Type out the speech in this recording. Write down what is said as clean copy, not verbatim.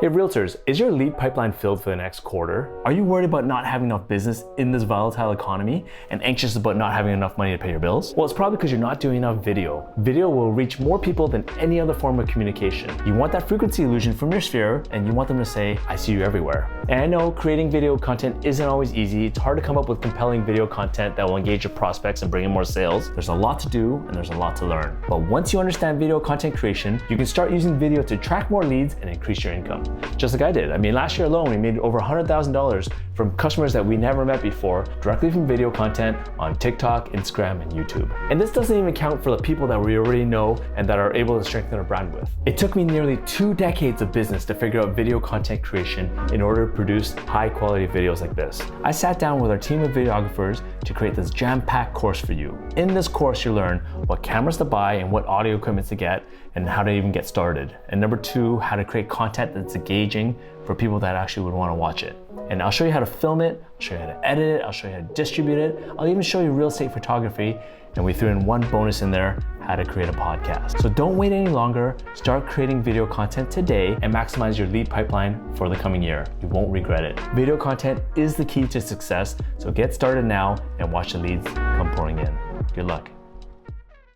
Hey Realtors, is your lead pipeline filled for the next quarter? Are you worried about not having enough business in this volatile economy and anxious about not having enough money to pay your bills? Well, it's probably because you're not doing enough video. Video will reach more people than any other form of communication. You want that frequency illusion from your sphere, and you want them to say, I see you everywhere. And I know creating video content isn't always easy. It's hard to come up with compelling video content that will engage your prospects and bring in more sales. There's a lot to do and there's a lot to learn. But once you understand video content creation, you can start using video to attract more leads and increase your income. Just like I did. I mean, last year alone, we made over $100,000 from customers that we never met before, directly from video content on TikTok, Instagram, and YouTube. And this doesn't even count for the people that we already know and that are able to strengthen our brand with. It took me nearly 2 decades of business to figure out video content creation in order to produce high quality videos like this. I sat down with our team of videographers to create this jam-packed course for you. In this course, you'll learn what cameras to buy and what audio equipment to get and how to even get started. And number 2, how to create content that's engaging for people that actually would want to watch it. And I'll show you how to film it, I'll show you how to edit it, I'll show you how to distribute it, I'll even show you real estate photography, and we threw in one bonus in there, how to create a podcast. So don't wait any longer, start creating video content today and maximize your lead pipeline for the coming year. You won't regret it. Video content is the key to success, so get started now and watch the leads come pouring in. Good luck.